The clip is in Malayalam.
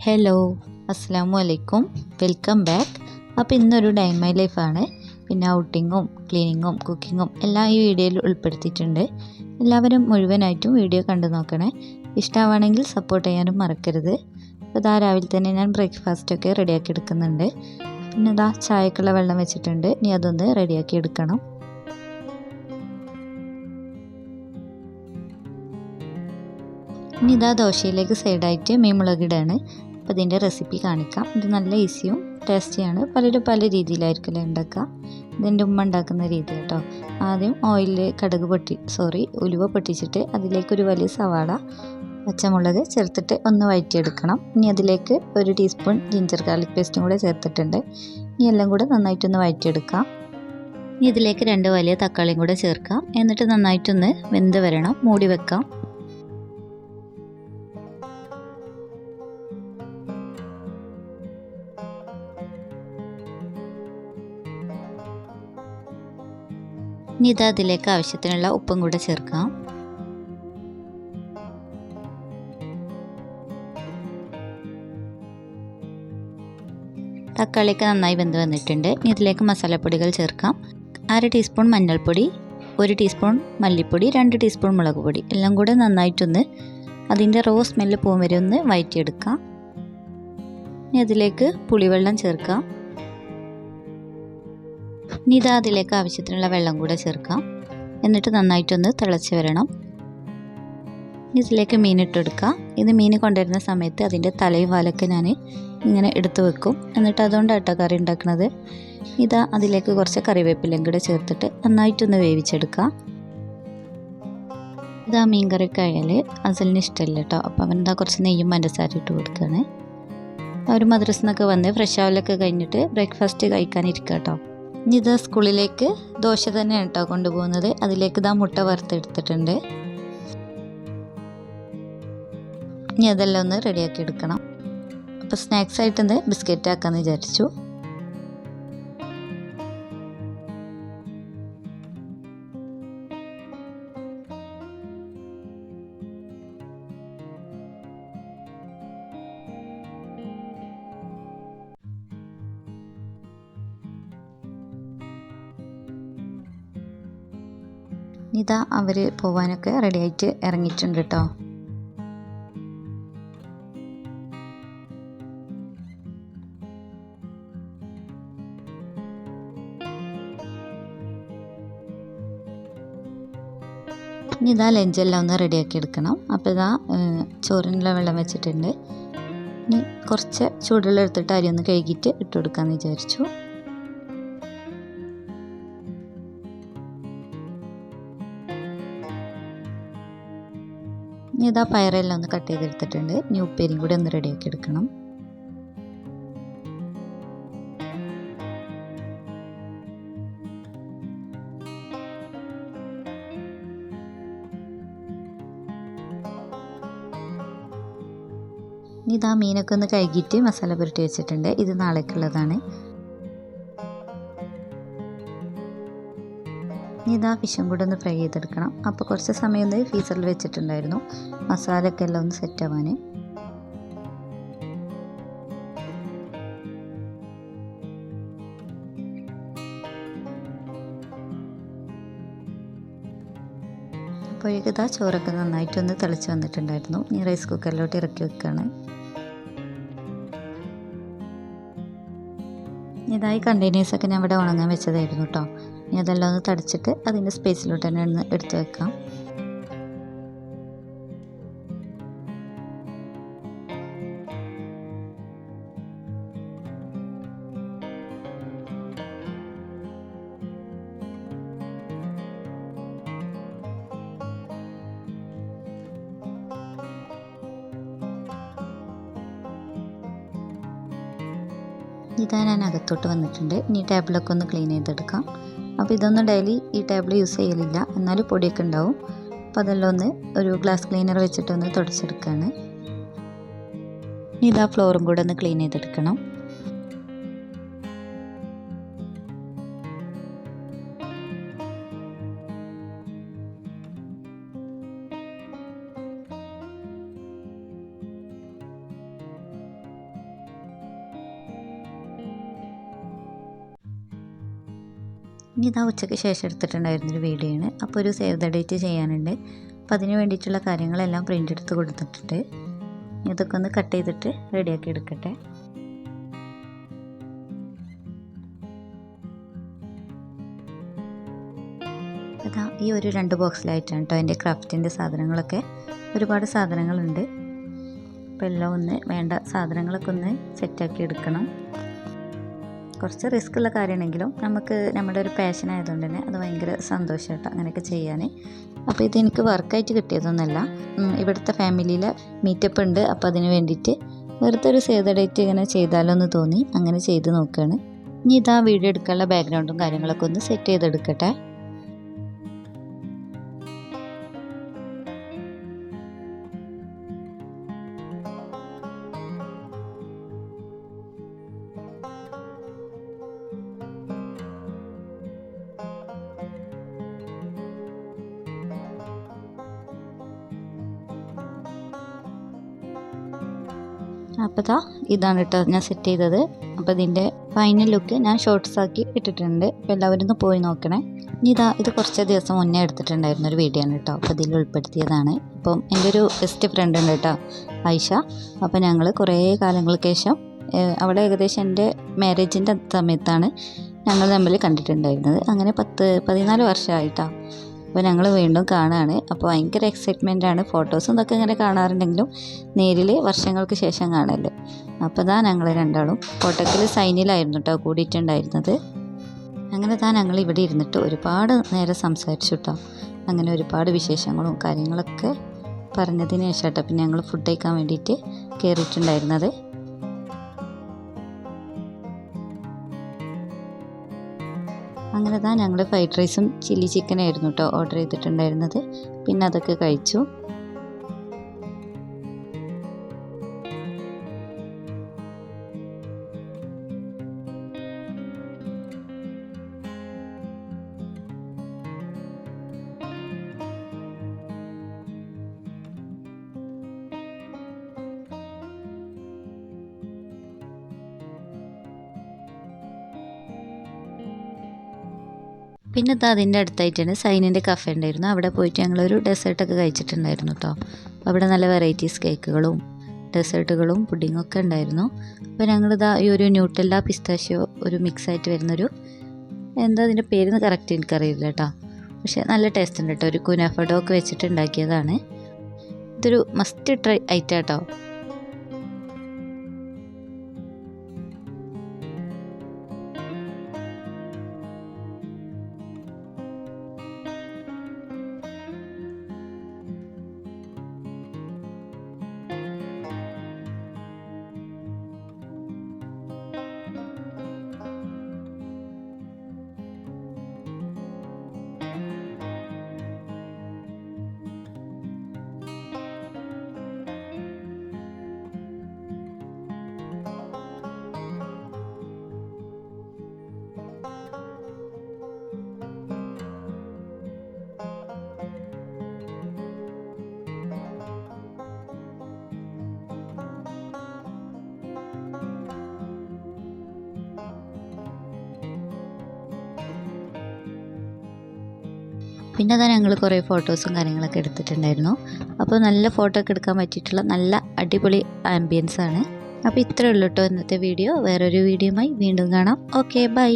ഹലോ, അസ്സാമു അലൈക്കും, വെൽക്കം ബാക്ക്. അപ്പോൾ ഇന്നൊരു ഡേ ഇൻ മൈ ലൈഫാണ്. പിന്നെ ഔട്ടിങ്ങും ക്ലീനിങ്ങും കുക്കിങ്ങും എല്ലാം ഈ വീഡിയോയിൽ ഉൾപ്പെടുത്തിയിട്ടുണ്ട്. എല്ലാവരും മുഴുവനായിട്ടും വീഡിയോ കണ്ടു നോക്കണേ. ഇഷ്ടമാണെങ്കിൽ സപ്പോർട്ട് ചെയ്യാനും മറക്കരുത്. അപ്പോൾ ഇതാ രാവിലെ തന്നെ ഞാൻ ബ്രേക്ക്ഫാസ്റ്റൊക്കെ റെഡിയാക്കി എടുക്കുന്നുണ്ട്. പിന്നെ ഇതാ ചായക്കുള്ള വെള്ളം വെച്ചിട്ടുണ്ട്. ഇനി അതൊന്ന് റെഡിയാക്കി എടുക്കണം. ഇനി ഇതാ ദോശയിലേക്ക് സൈഡായിട്ട് മീൻ മുളകിടാണ്. അപ്പോൾ ഇതിൻ്റെ റെസിപ്പി കാണിക്കാം. ഇത് നല്ല ഈസിയും ടേസ്റ്റിയാണ്. പലരും പല രീതിയിലായിരിക്കില്ല ഉണ്ടാക്കുക. ഇതിൻ്റെ ഉമ്മ ഉണ്ടാക്കുന്ന രീതി കേട്ടോ. ആദ്യം ഉലുവ പൊട്ടിച്ചിട്ട് അതിലേക്കൊരു വലിയ സവാള, പച്ചമുളക് ചേർത്തിട്ട് ഒന്ന് വഴറ്റിയെടുക്കണം. ഇനി അതിലേക്ക് 1 ടീസ്പൂൺ ജിഞ്ചർ ഗാർലിക് പേസ്റ്റും കൂടെ ചേർത്തിട്ടുണ്ട്. ഇനി എല്ലാം കൂടെ നന്നായിട്ടൊന്ന് വഴറ്റിയെടുക്കാം. ഇനി ഇതിലേക്ക് 2 വലിയ തക്കാളിയും കൂടെ ചേർക്കാം. എന്നിട്ട് നന്നായിട്ടൊന്ന് വെന്ത് വരണം. മൂടി വെക്കാം. ഇനി ഇത് അതിലേക്ക് ആവശ്യത്തിനുള്ള ഉപ്പും കൂടെ ചേർക്കാം. തക്കാളിയൊക്കെ നന്നായി വെന്ത് വന്നിട്ടുണ്ട്. ഇനി ഇതിലേക്ക് മസാലപ്പൊടികൾ ചേർക്കാം. 1/2 ടീസ്പൂൺ മഞ്ഞൾപ്പൊടി, 1 ടീസ്പൂൺ മല്ലിപ്പൊടി, 2 ടീസ്പൂൺ മുളക് പൊടി എല്ലാം കൂടെ നന്നായിട്ടൊന്ന് അതിൻ്റെ റോ സ്മെല്ല് പോകും വരെ ഒന്ന് വഴറ്റിയെടുക്കാം. ഇനി അതിലേക്ക് പുളിവെള്ളം ചേർക്കാം. ഇനി ഇതാ അതിലേക്ക് ആവശ്യത്തിനുള്ള വെള്ളം കൂടെ ചേർക്കാം. എന്നിട്ട് നന്നായിട്ടൊന്ന് തിളച്ച് വരണം. ഇനി ഇതിലേക്ക് മീനിട്ടെടുക്കാം. ഇത് മീൻ കൊണ്ടുവരുന്ന സമയത്ത് അതിൻ്റെ തലയും വാലൊക്കെ ഞാൻ ഇങ്ങനെ എടുത്ത് വെക്കും. എന്നിട്ട് അതുകൊണ്ടാട്ടോ കറി ഉണ്ടാക്കുന്നത്. ഇതാ അതിലേക്ക് കുറച്ച് കറിവേപ്പിലയും കൂടെ ചേർത്തിട്ട് നന്നായിട്ടൊന്ന് വേവിച്ചെടുക്കാം. ഇതാ മീൻ കറിയൊക്കെ ആയാൽ അസലിന് ഇഷ്ടമല്ല കേട്ടോ. അപ്പോൾ അവനെന്താ കുറച്ച് നെയ്യും പഞ്ചസാരയും ഇട്ട് കൊടുക്കുകയാണ്. അവർ മദ്രസയിൽ നിന്നൊക്കെ വന്ന് ഫ്രഷ് ആവലൊക്കെ കഴിഞ്ഞിട്ട് ബ്രേക്ക്ഫാസ്റ്റ് കഴിക്കാനിരിക്കുക കേട്ടോ. ഇനി ഇത് സ്കൂളിലേക്ക് ദോശ തന്നെയാണ് കേട്ടോ കൊണ്ടുപോകുന്നത്. അതിലേക്ക് ഇതാ മുട്ട വറുത്തെടുത്തിട്ടുണ്ട്. ഇനി അതെല്ലാം ഒന്ന് റെഡിയാക്കി എടുക്കണം. അപ്പോൾ സ്നാക്സ് ആയിട്ടൊന്ന് ബിസ്ക്കറ്റ് ആക്കാമെന്ന് വിചാരിച്ചു. ഇതാ അവർ പോവാനൊക്കെ റെഡിയായിട്ട് ഇറങ്ങിയിട്ടുണ്ട് കേട്ടോ. ഇനി ഇതാ ലഞ്ചെല്ലാം ഒന്ന് റെഡിയാക്കി എടുക്കണം. അപ്പോൾ ഇതാ ചോറിനുള്ള വെള്ളം വെച്ചിട്ടുണ്ട്. ഇനി കുറച്ച് ചൂടുവെള്ളം എടുത്തിട്ട് അരി ഒന്ന് കഴുകിയിട്ട് ഇട്ട് കൊടുക്കാമെന്ന് വിചാരിച്ചു. ഇനി ഇതാ പയറെല്ലാം ഒന്ന് കട്ട് ചെയ്തെടുത്തിട്ടുണ്ട്. ഇനി ഉപ്പേരിയും കൂടി ഒന്ന് റെഡിയാക്കി എടുക്കണം. ഇനി ഇതാ മീനൊക്കെ ഒന്ന് കഴുകിയിട്ട് മസാല പുരട്ടി വെച്ചിട്ടുണ്ട്. ഇത് നാളേക്കുള്ളതാണ്. ഇനി ഇതാ ഫിഷും കൂടെ ഒന്ന് ഫ്രൈ ചെയ്തെടുക്കണം. അപ്പോൾ കുറച്ച് സമയം ഒന്ന് ഫ്രീസറിൽ വെച്ചിട്ടുണ്ടായിരുന്നു മസാലയൊക്കെ എല്ലാം ഒന്ന് സെറ്റ് ആവാൻ. അപ്പോഴേക്ക് ഇതാ ചോറൊക്കെ നന്നായിട്ടൊന്ന് തിളച്ച് വന്നിട്ടുണ്ടായിരുന്നു. ഇനി റൈസ് കുക്കറിലോട്ട് ഇറക്കി വെക്കുകയാണ്. ഇതായി കണ്ടെയ്നേഴ്സൊക്കെ ഞാൻ ഇവിടെ ഉണങ്ങാൻ വെച്ചതായിരുന്നു കേട്ടോ. ഇനി അതെല്ലാം ഒന്ന് തടിച്ചിട്ട് അതിൻ്റെ സ്പേസിലോട്ട് തന്നെ ഒന്ന് എടുത്ത് വെക്കാം. ഇതാ ഞാൻ അകത്തോട്ട് വന്നിട്ടുണ്ട്. ഇനി ടേബിളൊക്കെ ഒന്ന് ക്ലീൻ ചെയ്തെടുക്കാം. അപ്പോൾ ഇതൊന്നും ഡെയിലി ഈ ടേബിൾ യൂസ് ചെയ്യലില്ല, എന്നാലും പൊടിയൊക്കെ ഉണ്ടാവും. അപ്പോൾ അതെല്ലാം ഒന്ന് ഒരു ഗ്ലാസ് ക്ലീനർ വെച്ചിട്ടൊന്ന് തുടച്ചെടുക്കുകയാണ്. ഇനി ഇതാ ഫ്ലോറും കൂടെ ഒന്ന് ക്ലീൻ ചെയ്തെടുക്കണം. ഇനി ഇതാ ഉച്ചയ്ക്ക് ശേഷം എടുത്തിട്ടുണ്ടായിരുന്നൊരു വീഡിയോ ആണ്. അപ്പോൾ ഒരു സേവ് ദ ഡേറ്റ് ചെയ്യാനുണ്ട്. അപ്പോൾ അതിന് വേണ്ടിയിട്ടുള്ള കാര്യങ്ങളെല്ലാം പ്രിൻ്റ് എടുത്ത് കൊടുത്തിട്ടുണ്ട്. ഇതൊക്കെ ഒന്ന് കട്ട് ചെയ്തിട്ട് റെഡിയാക്കി എടുക്കട്ടെ. അതാ ഈ ഒരു 2 ബോക്സിലായിട്ടാണ് കേട്ടോ എൻ്റെ ക്രാഫ്റ്റിൻ്റെ സാധനങ്ങളൊക്കെ. ഒരുപാട് സാധനങ്ങളുണ്ട്. അപ്പോൾ എല്ലാം ഒന്ന് വേണ്ട സാധനങ്ങളൊക്കെ ഒന്ന് സെറ്റാക്കി എടുക്കണം. കുറച്ച് റിസ്ക് ഉള്ള കാര്യമാണെങ്കിലും നമുക്ക് നമ്മുടെ ഒരു പാഷൻ ആയതുകൊണ്ട് തന്നെ അത് ഭയങ്കര സന്തോഷമായിട്ടോ അങ്ങനെയൊക്കെ ചെയ്യാൻ. അപ്പോൾ ഇതെനിക്ക് വർക്കായിട്ട് കിട്ടിയതൊന്നുമല്ല, ഇവിടുത്തെ ഫാമിലിയിലെ മീറ്റപ്പ് ഉണ്ട്. അപ്പോൾ അതിന് വേണ്ടിയിട്ട് വെറുതെ ഒരു സേവ് ദ ഡേറ്റ് ഇങ്ങനെ ചെയ്താലോ എന്ന് തോന്നി അങ്ങനെ ചെയ്ത് നോക്കുകയാണ്. ഇനി ഇതാ വീഡിയോ എടുക്കാനുള്ള ബാക്ക്ഗ്രൗണ്ടും കാര്യങ്ങളൊക്കെ ഒന്ന് സെറ്റ് ചെയ്തെടുക്കട്ടെ. അപ്പോൾ ഇതാണ് കേട്ടോ ഞാൻ സെറ്റ് ചെയ്തത്. അപ്പോൾ ഇതിൻ്റെ ഫൈനൽ ലുക്ക് ഞാൻ ഷോർട്സ് ആക്കി ഇട്ടിട്ടുണ്ട്. അപ്പോൾ എല്ലാവരും ഒന്ന് പോയി നോക്കണേ. ഇനി ഇത് കുറച്ച് ദിവസം മുന്നേ എടുത്തിട്ടുണ്ടായിരുന്ന ഒരു വീഡിയോ ആണ് കേട്ടോ. അപ്പോൾ ഇതിൽ ഉൾപ്പെടുത്തിയതാണ്. അപ്പം എൻ്റെ ഒരു ബെസ്റ്റ് ഫ്രണ്ട് ഉണ്ട് കേട്ടോ, ആയിഷ. അപ്പോൾ ഞങ്ങൾ കുറേ കാലങ്ങൾക്ക് ശേഷം അവിടെ ഏകദേശം എൻ്റെ മാരേജിൻ്റെ സമയത്താണ് ഞങ്ങൾ തമ്മിൽ കണ്ടിട്ടുണ്ടായിരുന്നത്. അങ്ങനെ 14 വർഷമായിട്ടാണ്. അപ്പോൾ ഞങ്ങൾ വീണ്ടും കാണുകയാണ്. അപ്പോൾ ഭയങ്കര എക്സൈറ്റ്മെൻറ്റാണ്. ഫോട്ടോസും ഇതൊക്കെ ഇങ്ങനെ കാണാറുണ്ടെങ്കിലും നേരിൽ വർഷങ്ങൾക്ക് ശേഷം കാണല്ലോ. അപ്പോൾ ഞങ്ങൾ രണ്ടാളും കോട്ടക്കൽ സൈനിലായിരുന്നു കേട്ടോ കൂടിയിട്ടുണ്ടായിരുന്നത്. അങ്ങനെ ഞങ്ങൾ ഇവിടെ ഇരുന്നിട്ട് ഒരുപാട് നേരം സംസാരിച്ചു കേട്ടോ. അങ്ങനെ ഒരുപാട് വിശേഷങ്ങളും കാര്യങ്ങളൊക്കെ പറഞ്ഞതിന് ശേഷം കേട്ടോ പിന്നെ ഞങ്ങൾ ഫുഡ് കഴിക്കാൻ വേണ്ടിയിട്ട് കയറിയിട്ടുണ്ടായിരുന്നത്. അങ്ങനെ ഞങ്ങൾ ഫ്രൈഡ് റൈസും ചില്ലി ചിക്കനായിരുന്നു കേട്ടോ ഓർഡർ ചെയ്തിട്ടുണ്ടായിരുന്നത്. പിന്നെ അതൊക്കെ കഴിച്ചു. പിന്നെ അതിൻ്റെ അടുത്തായിട്ടാണ് സൈനിൻ്റെ കഫേ ഉണ്ടായിരുന്നു. അവിടെ പോയിട്ട് ഞങ്ങളൊരു ഡെസേർട്ടൊക്കെ കഴിച്ചിട്ടുണ്ടായിരുന്നു കേട്ടോ. അവിടെ നല്ല വെറൈറ്റീസ് കേക്കുകളും ഡെസേർട്ടുകളും പുഡിങ്ങൊക്കെ ഉണ്ടായിരുന്നു. അപ്പോൾ ഈ ഒരു ന്യൂട്ടെല്ല പിസ്താഷ്യോ ഒരു മിക്സായിട്ട് വരുന്നൊരു എന്താ അതിൻ്റെ പേരെന്ന് കറക്റ്റ് എനിക്കറിയില്ല കേട്ടോ. പക്ഷേ നല്ല ടേസ്റ്റ് ഉണ്ട് കേട്ടോ. ഒരു കുനാഫ ഡോക്ക് വെച്ചിട്ട് ഉണ്ടാക്കിയതാണ്. ഇതൊരു മസ്റ്റ് ട്രൈ ഐറ്റം കേട്ടോ. പിന്നെ ഞങ്ങൾ കുറേ ഫോട്ടോസും കാര്യങ്ങളൊക്കെ എടുത്തിട്ടുണ്ടായിരുന്നു. അപ്പോൾ നല്ല ഫോട്ടോ ഒക്കെ എടുക്കാൻ പറ്റിയിട്ടുള്ള നല്ല അടിപൊളി ആംബിയൻസ് ആണ്. അപ്പോൾ ഇത്രയേ ഉള്ളൂ കേട്ടോ ഇന്നത്തെ വീഡിയോ. വേറൊരു വീഡിയോയുമായി വീണ്ടും കാണാം. Okay, by.